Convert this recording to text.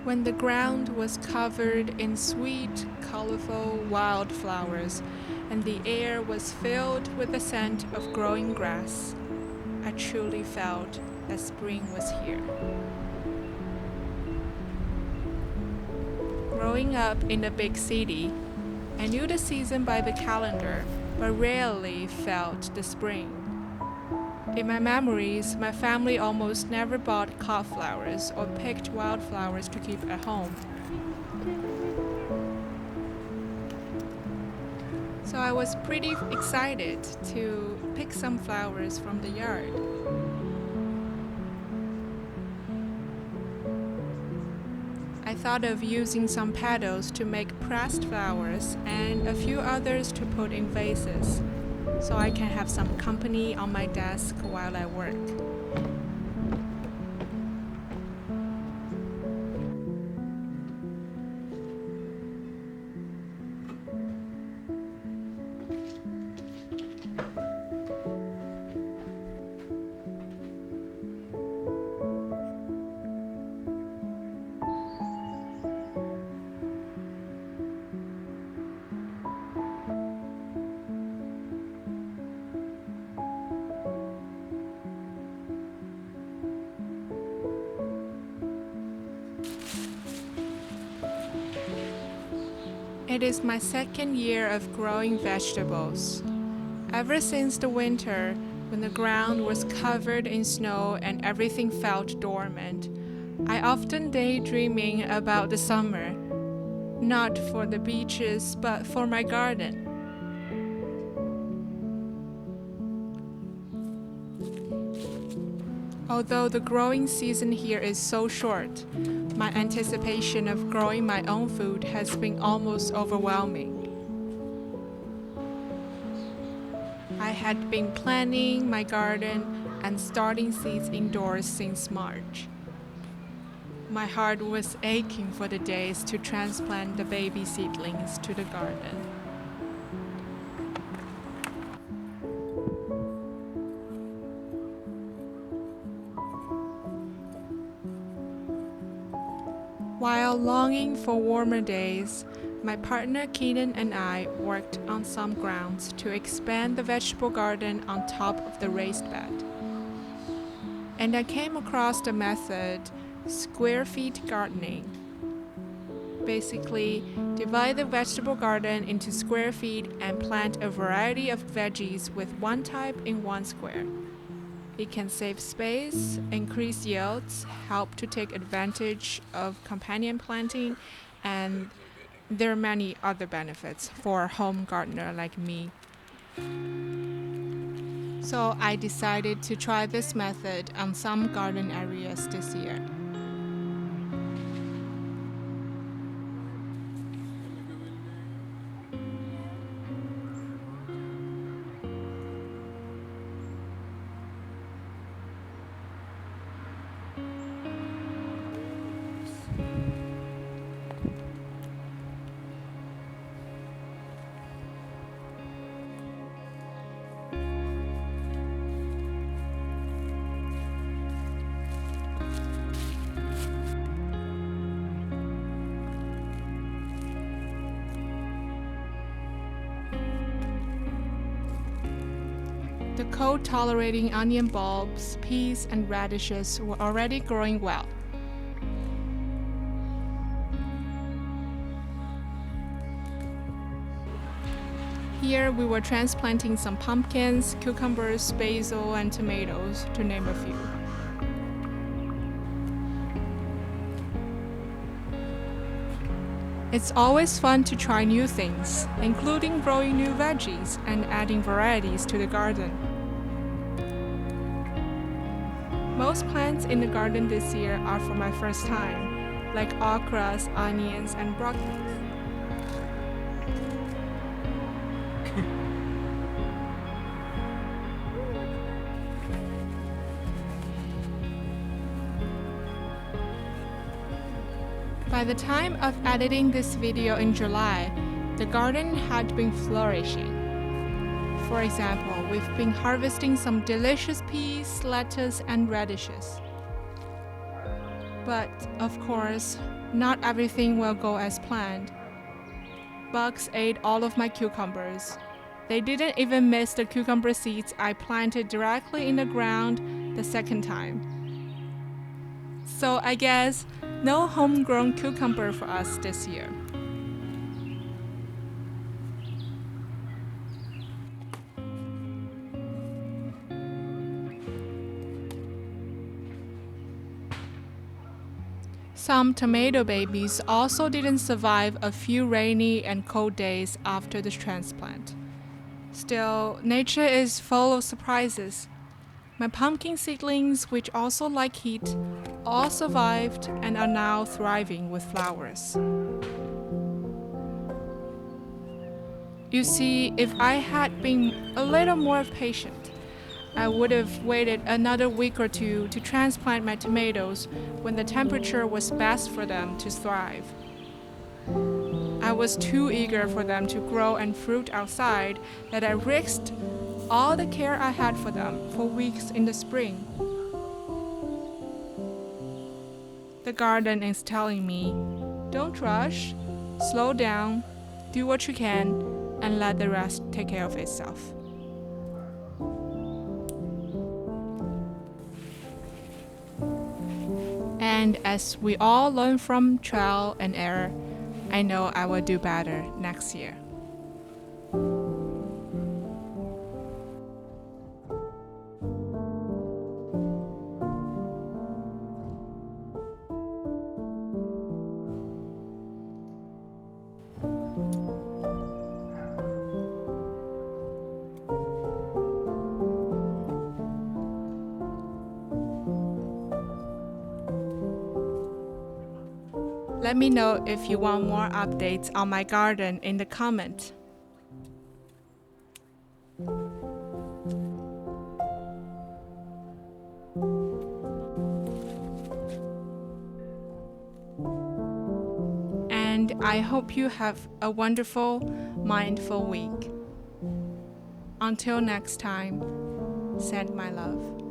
when the ground was covered in sweet, colorful wildflowers and the air was filled with the scent of growing grass, I truly felt that spring was here. Growing up in a big city, I knew the season by the calendar, but rarely felt the spring. In my memories, my family almost never bought cut flowers or picked wildflowers to keep at home. So I was pretty excited to pick some flowers from the yard. I thought of using some petals to make pressed flowers and a few others to put in vases, so I can have some company on my desk while I work. It is my second year of growing vegetables. Ever since the winter, when the ground was covered in snow and everything felt dormant, I often daydreaming about the summer, not for the beaches, but for my garden. Although the growing season here is so short, my anticipation of growing my own food has been almost overwhelming. I had been planning my garden and starting seeds indoors since March. My heart was aching for the days to transplant the baby seedlings to the garden. While longing for warmer days, my partner Keenan and I worked on some grounds to expand the vegetable garden on top of the raised bed. And I came across the method square feet gardening. Basically, divide the vegetable garden into square feet and plant a variety of veggies with one type in one square. It can save space, increase yields, help to take advantage of companion planting, and there are many other benefits for a home gardener like me. So I decided to try this method on some garden areas this year. The cold-tolerating onion bulbs, peas, and radishes were already growing well. Here we were transplanting some pumpkins, cucumbers, basil, and tomatoes, to name a few. It's always fun to try new things, including growing new veggies and adding varieties to the garden. Most plants in the garden this year are for my first time, like okras, onions, and broccoli. By the time of editing this video in July, the garden had been flourishing. For example, we've been harvesting some delicious peas, lettuce, and radishes. But, of course, Not everything will go as planned. Bugs ate all of my cucumbers. They didn't even miss the cucumber seeds I planted directly in the ground the second time. So I guess no homegrown cucumber for us this year. Some tomato babies also didn't survive a few rainy and cold days after the transplant. Still, nature is full of surprises. My pumpkin seedlings, which also like heat, all survived and are now thriving with flowers. You see, if I had been a little more patient, I would have waited another week or two to transplant my tomatoes when the temperature was best for them to thrive. I was too eager for them to grow and fruit outside that I risked all the care I had for them for weeks in the spring. The garden is telling me, don't rush, slow down, do what you can, and let the rest take care of itself. And as we all learn from trial and error, I know I will do better next year. Let me know if you want more updates on my garden in the comment. And I hope you have a wonderful, mindful week. Until next time, send my love.